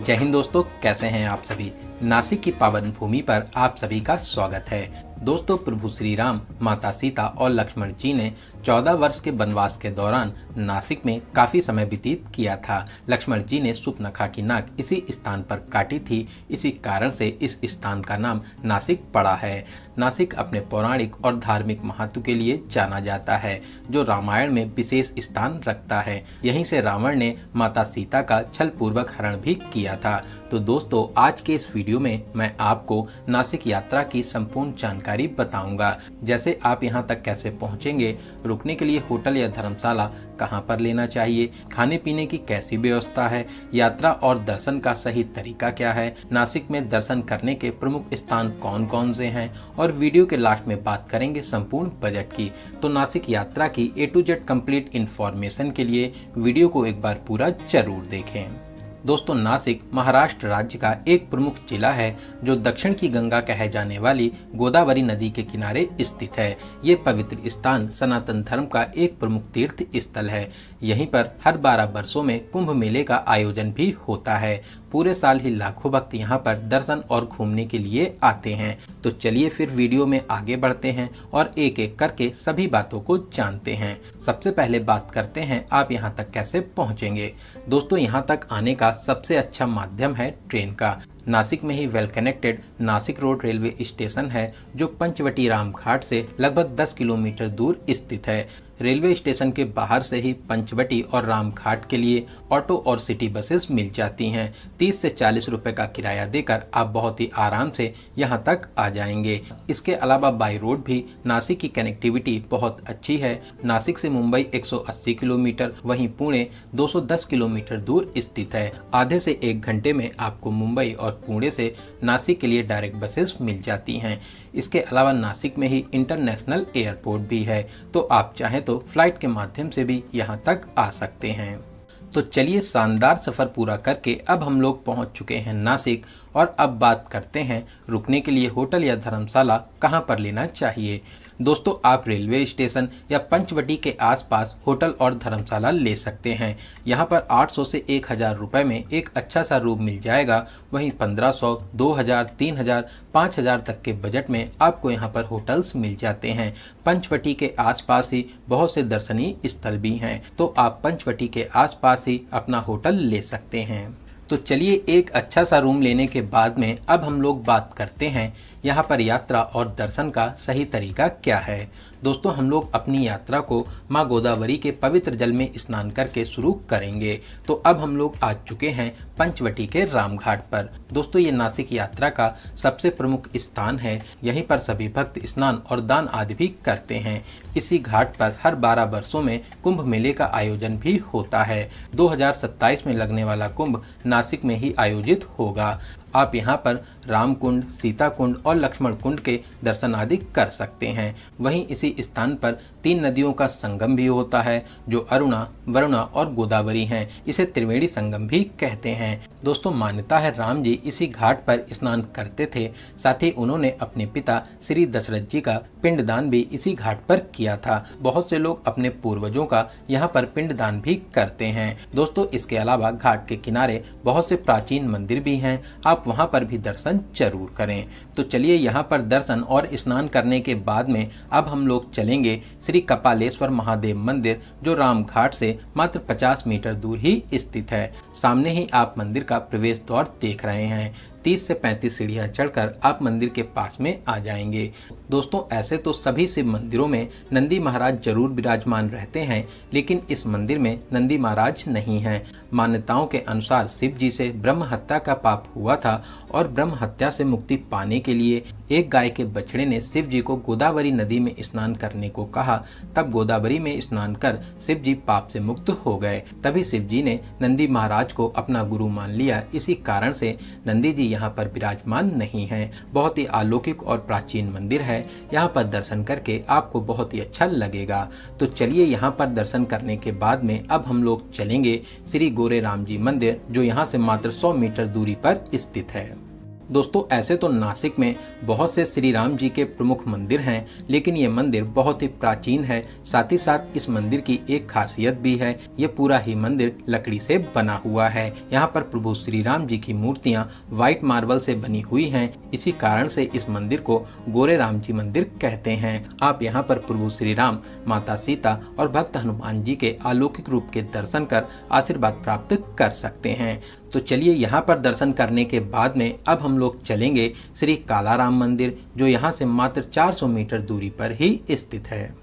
जय हिंद दोस्तों, कैसे हैं आप सभी। नासिक की पावन भूमि पर आप सभी का स्वागत है। दोस्तों, प्रभु श्री राम, माता सीता और लक्ष्मण जी ने 14 वर्ष के वनवास के दौरान नासिक में काफी समय व्यतीत किया था। लक्ष्मण जी ने सूर्पनखा की नाक इसी स्थान पर काटी थी। इसी कारण से इस स्थान का नाम नासिक पड़ा है। नासिक अपने पौराणिक और धार्मिक महत्व के लिए जाना जाता है, जो रामायण में विशेष स्थान रखता है। यहीं से रावण ने माता सीता का छल पूर्वक हरण भी किया था। तो दोस्तों, आज के इस वीडियो में मैं आपको नासिक यात्रा की संपूर्ण जानकारी बताऊंगा। जैसे आप यहां तक कैसे पहुंचेंगे, रुकने के लिए होटल या धर्मशाला कहां पर लेना चाहिए, खाने पीने की कैसी व्यवस्था है, यात्रा और दर्शन का सही तरीका क्या है, नासिक में दर्शन करने के प्रमुख स्थान कौन कौन से हैं, और वीडियो के लास्ट में बात करेंगे संपूर्ण बजट की। तो नासिक यात्रा की A to Z complete information के लिए वीडियो को एक बार पूरा जरूर देखें। दोस्तों, नासिक महाराष्ट्र राज्य का एक प्रमुख जिला है, जो दक्षिण की गंगा कहे जाने वाली गोदावरी नदी के किनारे स्थित है। ये पवित्र स्थान सनातन धर्म का एक प्रमुख तीर्थ स्थल है। यहीं पर हर 12 वर्षों में कुंभ मेले का आयोजन भी होता है। पूरे साल ही लाखों भक्त यहाँ पर दर्शन और घूमने के लिए आते हैं। तो चलिए फिर वीडियो में आगे बढ़ते हैं और एक एक करके सभी बातों को जानते हैं। सबसे पहले बात करते हैं आप यहाँ तक कैसे पहुँचेंगे। दोस्तों, यहाँ तक आने का सबसे अच्छा माध्यम है ट्रेन का। नासिक में ही well connected Nashik road railway station है, जो पंचवटी राम घाट से लगभग 10 किलोमीटर दूर स्थित है। रेलवे स्टेशन के बाहर से ही पंचवटी और राम घाट के लिए ऑटो और सिटी बसेस मिल जाती हैं। 30 से 40 रुपए का किराया देकर आप बहुत ही आराम से यहां तक आ जाएंगे। इसके अलावा बाई रोड भी नासिक की कनेक्टिविटी बहुत अच्छी है। नासिक से मुंबई 180 किलोमीटर, वहीं पुणे 210 किलोमीटर दूर स्थित है। आधे से 1 घंटे में आपको मुंबई और पुणे से नासिक के लिए डायरेक्ट बसेस मिल जाती हैं। इसके अलावा नासिक में ही इंटरनेशनल एयरपोर्ट भी है, तो आप चाहें तो फ्लाइट के माध्यम से भी यहां तक आ सकते हैं। तो चलिए, शानदार सफर पूरा करके अब हम लोग पहुंच चुके हैं नासिक, और अब बात करते हैं रुकने के लिए होटल या धर्मशाला कहां पर लेना चाहिए। दोस्तों, आप रेलवे स्टेशन या पंचवटी के आसपास होटल और धर्मशाला ले सकते हैं। यहां पर 800 से 1000 रुपए में एक अच्छा सा रूम मिल जाएगा। वहीं 1500, 2000, 3000, 5000 तक के बजट में आपको यहां पर होटल्स मिल जाते हैं। पंचवटी के आसपास ही बहुत से दर्शनीय स्थल भी हैं, तो आप पंचवटी के आसपास ही अपना होटल ले सकते हैं। तो चलिए, एक अच्छा सा रूम लेने के बाद में अब हम लोग बात करते हैं यहाँ पर यात्रा और दर्शन का सही तरीका क्या है। दोस्तों, हम लोग अपनी यात्रा को माँ गोदावरी के पवित्र जल में स्नान करके शुरू करेंगे। तो अब हम लोग आ चुके हैं पंचवटी के रामघाट पर। दोस्तों, ये नासिक यात्रा का सबसे प्रमुख स्थान है। यहीं पर सभी भक्त स्नान और दान आदि भी करते हैं। इसी घाट पर हर 12 वर्षों में कुंभ मेले का आयोजन भी होता है। 2027 में लगने वाला कुंभ नासिक में ही आयोजित होगा। आप यहाँ पर राम कुंड, सीता कुंड और लक्ष्मण कुंड के दर्शन आदि कर सकते हैं। वहीं इसी स्थान पर 3 नदियों का संगम भी होता है, जो अरुणा, वरुणा और गोदावरी हैं। इसे त्रिवेणी संगम भी कहते हैं। दोस्तों, मान्यता है राम जी इसी घाट पर स्नान करते थे। साथ ही उन्होंने अपने पिता श्री दशरथ जी का पिंडदान भी इसी घाट पर किया था। बहुत से लोग अपने पूर्वजों का यहाँ पर पिंडदान भी करते हैं। दोस्तों, इसके अलावा घाट के किनारे बहुत से प्राचीन मंदिर भी हैं। आप वहां पर भी दर्शन जरूर करें। तो चलिए, यहाँ पर दर्शन और स्नान करने के बाद में अब हम लोग चलेंगे श्री कपालेश्वर महादेव मंदिर, जो राम घाट से मात्र 50 मीटर दूर ही स्थित है। सामने ही आप मंदिर का प्रवेश द्वार देख रहे हैं। 30 से 35 सीढ़ियां चढ़कर आप मंदिर के पास में आ जाएंगे। दोस्तों, ऐसे तो सभी शिव मंदिरों में नंदी महाराज जरूर विराजमान रहते हैं, लेकिन इस मंदिर में नंदी महाराज नहीं हैं। मान्यताओं के अनुसार शिव जी से ब्रह्म हत्या का पाप हुआ था, और ब्रह्म हत्या से मुक्ति पाने के लिए एक गाय के बछड़े ने शिव जी को गोदावरी नदी में स्नान करने को कहा। तब गोदावरी में स्नान कर शिव जी पाप से मुक्त हो गए। तभी शिव जी ने नंदी महाराज को अपना गुरु मान लिया। इसी कारण से नंदी जी यहाँ पर विराजमान नहीं है। बहुत ही अलौकिक और प्राचीन मंदिर है। यहाँ पर दर्शन करके आपको बहुत ही अच्छा लगेगा। तो चलिए, यहाँ पर दर्शन करने के बाद में अब हम लोग चलेंगे श्री गोरे राम जी मंदिर, जो यहाँ से मात्र 100 मीटर दूरी पर स्थित है। दोस्तों ऐसे तो नासिक में बहुत से श्री राम जी के प्रमुख मंदिर हैं, लेकिन ये मंदिर बहुत ही प्राचीन है। साथ ही साथ इस मंदिर की एक खासियत भी है, ये पूरा ही मंदिर लकड़ी से बना हुआ है। यहाँ पर प्रभु श्री राम जी की मूर्तियाँ व्हाइट मार्बल से बनी हुई हैं। इसी कारण से इस मंदिर को गोरे राम जी मंदिर कहते हैं। आप यहाँ पर प्रभु श्री राम, माता सीता और भक्त हनुमान जी के अलौकिक रूप के दर्शन कर आशीर्वाद प्राप्त कर सकते हैं। तो चलिए यहाँ पर दर्शन करने के बाद में अब हम लोग चलेंगे श्री कालाराम मंदिर, जो यहाँ से मात्र 400 मीटर दूरी पर ही स्थित है।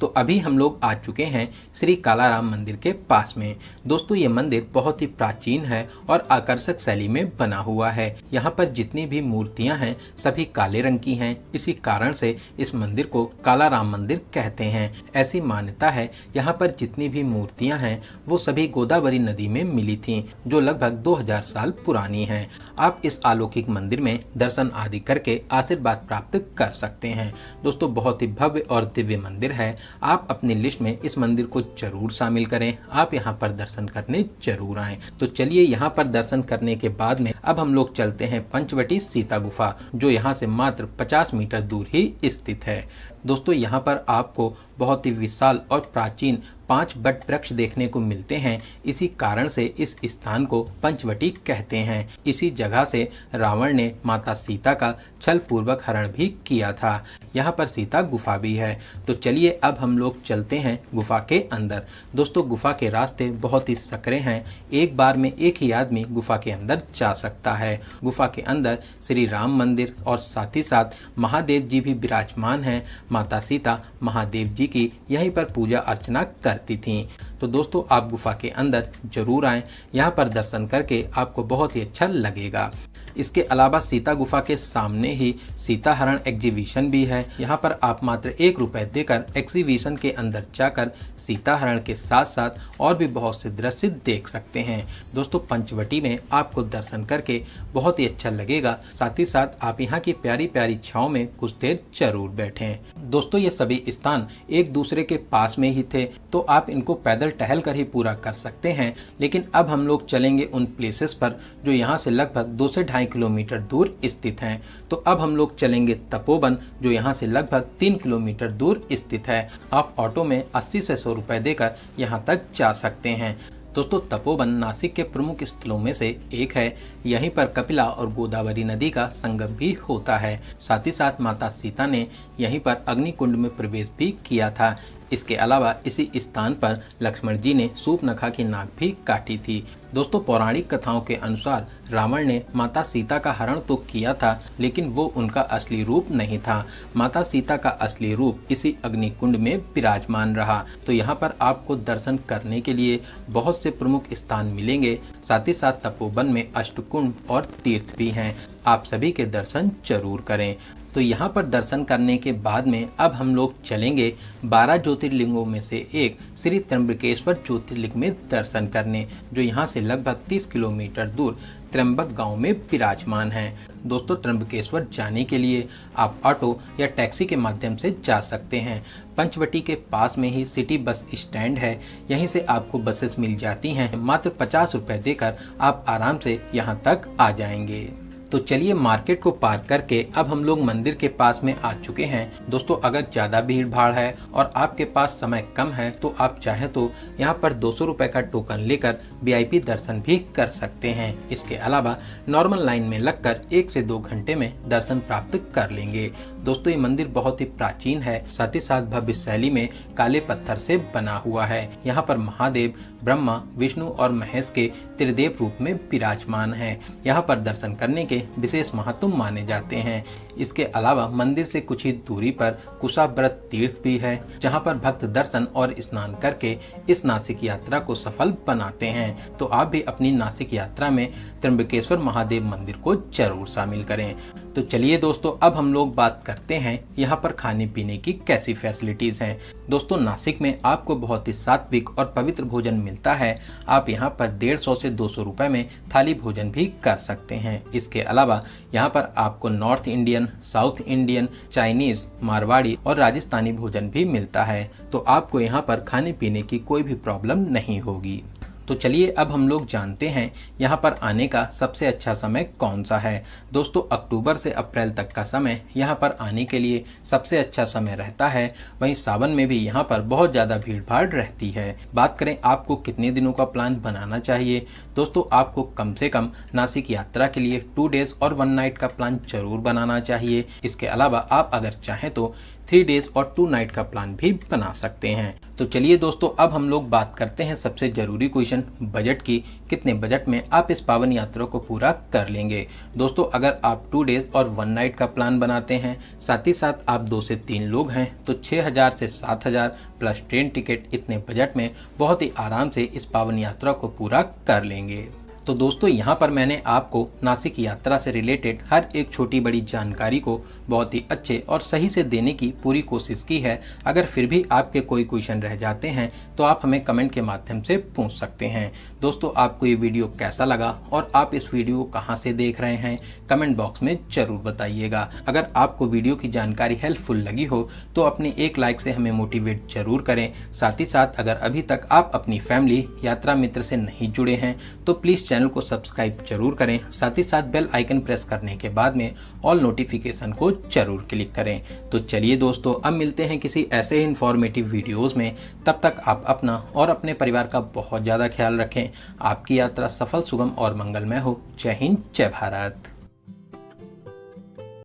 तो अभी हम लोग आ चुके हैं श्री कालाराम मंदिर के पास में। दोस्तों ये मंदिर बहुत ही प्राचीन है और आकर्षक शैली में बना हुआ है। यहाँ पर जितनी भी मूर्तियाँ हैं सभी काले रंग की हैं। इसी कारण से इस मंदिर को कालाराम मंदिर कहते हैं। ऐसी मान्यता है यहाँ पर जितनी भी मूर्तियाँ हैं वो सभी गोदावरी नदी में मिली थीं, जो लगभग 2000 साल पुरानी हैं। आप इस अलौकिक मंदिर में दर्शन आदि करके आशीर्वाद प्राप्त कर सकते हैं। दोस्तों बहुत ही भव्य और दिव्य मंदिर है। आप अपनी लिस्ट में इस मंदिर को जरूर शामिल करें। आप यहाँ पर दर्शन करने जरूर आएं। तो चलिए यहाँ पर दर्शन करने के बाद में अब हम लोग चलते हैं पंचवटी सीता गुफा, जो यहाँ से मात्र 50 मीटर दूर ही स्थित है। दोस्तों यहाँ पर आपको बहुत ही विशाल और प्राचीन 5 वट वृक्ष देखने को मिलते हैं। इसी कारण से इस स्थान को पंचवटी कहते हैं। इसी जगह से रावण ने माता सीता का छल पूर्वक हरण भी किया था। यहाँ पर सीता गुफा भी है। तो चलिए अब हम लोग चलते हैं गुफा के अंदर। दोस्तों गुफा के रास्ते बहुत ही सकरे हैं। एक बार में एक ही आदमी गुफा के अंदर जा सकता है। गुफा के अंदर श्री राम मंदिर और साथ ही साथ महादेव जी भी विराजमान हैं। माता सीता महादेव जी की यहीं पर पूजा अर्चना करती थीं। तो दोस्तों आप गुफा के अंदर जरूर आएं। यहाँ पर दर्शन करके आपको बहुत ही अच्छा लगेगा। इसके अलावा सीता गुफा के सामने ही सीता हरण एग्जीबिशन भी है। यहाँ पर आप मात्र 1 रुपए देकर एग्जीबिशन के अंदर जाकर सीता हरण के साथ साथ और भी बहुत से दृश्य देख सकते हैं। दोस्तों पंचवटी में आपको दर्शन करके बहुत ही अच्छा लगेगा। साथ ही साथ आप यहाँ की प्यारी प्यारी छाँव में कुछ देर जरूर बैठें। दोस्तों ये सभी स्थान एक दूसरे के पास में ही थे, तो आप इनको पैदल टहल कर ही पूरा कर सकते हैं। लेकिन अब हम लोग चलेंगे उन प्लेसेस पर जो यहाँ से लगभग 2 से 2.5 किलोमीटर दूर स्थित हैं। तो अब हम लोग चलेंगे तपोवन, जो यहाँ से लगभग 3 किलोमीटर दूर स्थित है। आप ऑटो में 80 से 100 रुपए देकर यहाँ तक जा सकते हैं। दोस्तों तपोवन नासिक के प्रमुख स्थलों में से एक है। यहीं पर कपिला और गोदावरी नदी का संगम भी होता है। साथ ही साथ माता सीता ने यहीं पर अग्निकुंड में प्रवेश भी किया था। इसके अलावा इसी स्थान पर लक्ष्मण जी ने सूर्पनखा की नाक भी काटी थी। दोस्तों पौराणिक कथाओं के अनुसार रावण ने माता सीता का हरण तो किया था, लेकिन वो उनका असली रूप नहीं था। माता सीता का असली रूप इसी अग्निकुंड में विराजमान रहा। तो यहाँ पर आपको दर्शन करने के लिए बहुत से प्रमुख स्थान मिलेंगे। साथ ही साथ तपोवन में अष्टकुंड और तीर्थ भी हैं। आप सभी के दर्शन जरूर करें। तो यहाँ पर दर्शन करने के बाद में अब हम लोग चलेंगे 12 ज्योतिर्लिंगों में से एक श्री त्र्यंबकेश्वर ज्योतिर्लिंग में दर्शन करने, जो यहाँ से लगभग 30 किलोमीटर दूर त्र्यंबक गांव में विराजमान है। दोस्तों त्र्यंबकेश्वर जाने के लिए आप ऑटो या टैक्सी के माध्यम से जा सकते हैं। पंचवटी के पास में ही सिटी बस स्टैंड है। यहीं से आपको बसेस मिल जाती हैं। मात्र 50 रुपए देकर आप आराम से यहाँ तक आ जाएंगे। तो चलिए मार्केट को पार करके अब हम लोग मंदिर के पास में आ चुके हैं। दोस्तों अगर ज़्यादा भीड़ भाड़ है और आपके पास समय कम है तो आप चाहे तो यहाँ पर 200 रुपए का टोकन लेकर VIP दर्शन भी कर सकते हैं। इसके अलावा नॉर्मल लाइन में लगकर 1 से 2 घंटे में दर्शन प्राप्त कर लेंगे। दोस्तों ये मंदिर बहुत ही प्राचीन है। साथ ही साथ भव्य शैली में काले पत्थर से बना हुआ है। यहाँ पर महादेव, ब्रह्मा, विष्णु और महेश के त्रिदेव रूप में विराजमान है। यहाँ पर दर्शन करने के विशेष महत्व माने जाते हैं। इसके अलावा मंदिर से कुछ ही दूरी पर कुशाव्रत तीर्थ भी है, जहां पर भक्त दर्शन और स्नान करके इस नासिक यात्रा को सफल बनाते हैं। तो आप भी अपनी नासिक यात्रा में त्र्यंबकेश्वर महादेव मंदिर को जरूर शामिल करें। तो चलिए दोस्तों अब हम लोग बात करते हैं यहाँ पर खाने पीने की कैसी फैसिलिटीज हैं। दोस्तों नासिक में आपको बहुत ही सात्विक और पवित्र भोजन मिलता है। आप यहाँ पर 150 से 200 रुपए में थाली भोजन भी कर सकते हैं। इसके अलावा यहाँ पर आपको north Indian, south Indian, Chinese, Marwari और राजस्थानी भोजन भी मिलता है। तो आपको यहाँ पर खाने पीने की कोई भी प्रॉब्लम नहीं होगी। तो चलिए अब हम लोग जानते हैं यहाँ पर आने का सबसे अच्छा समय कौन सा है। दोस्तों अक्टूबर से अप्रैल तक का समय यहाँ पर आने के लिए सबसे अच्छा समय रहता है। वहीं सावन में भी यहाँ पर बहुत ज़्यादा भीड़ भाड़ रहती है। बात करें आपको कितने दिनों का प्लान बनाना चाहिए, दोस्तों आपको कम से कम नासिक यात्रा के लिए 2 डेज और 1 नाइट का प्लान जरूर बनाना चाहिए। इसके अलावा आप अगर चाहें तो 3 डेज और 2 नाइट का प्लान भी बना सकते हैं। तो चलिए दोस्तों अब हम लोग बात करते हैं सबसे जरूरी क्वेश्चन बजट की। कितने बजट में आप इस पावन यात्रा को पूरा कर लेंगे। दोस्तों अगर आप 2 डेज और 1 नाइट का प्लान बनाते हैं, साथ ही साथ आप 2 से 3 लोग हैं, तो 6,000 से 7,000 प्लस ट्रेन टिकट इतने बजट में बहुत ही आराम से इस पावन यात्रा को पूरा कर लेंगे। तो दोस्तों यहाँ पर मैंने आपको नासिक यात्रा से रिलेटेड हर एक छोटी बड़ी जानकारी को बहुत ही अच्छे और सही से देने की पूरी कोशिश की है। अगर फिर भी आपके कोई क्वेश्चन रह जाते हैं तो आप हमें कमेंट के माध्यम से पूछ सकते हैं। दोस्तों आपको ये वीडियो कैसा लगा और आप इस वीडियो को कहाँ से देख रहे हैं, कमेंट बॉक्स में जरूर बताइएगा। अगर आपको वीडियो की जानकारी हेल्पफुल लगी हो तो अपने एक लाइक से हमें मोटिवेट जरूर करें। साथ ही साथ अगर अभी तक आप अपनी फैमिली यात्रा मित्र से नहीं जुड़े हैं तो प्लीज़ चैनल को सब्सक्राइब जरूर करें। साथ ही साथ बेल आइकन प्रेस करने के बाद में ऑल नोटिफिकेशन को जरूर क्लिक करें। तो चलिए दोस्तों अब मिलते हैं किसी ऐसे ही इंफॉर्मेटिव वीडियोस में। तब तक आप अपना और अपने परिवार का बहुत ज़्यादा ख्याल रखें। आपकी यात्रा सफल, सुगम और मंगलमय हो। जय हिंद, जय भारत।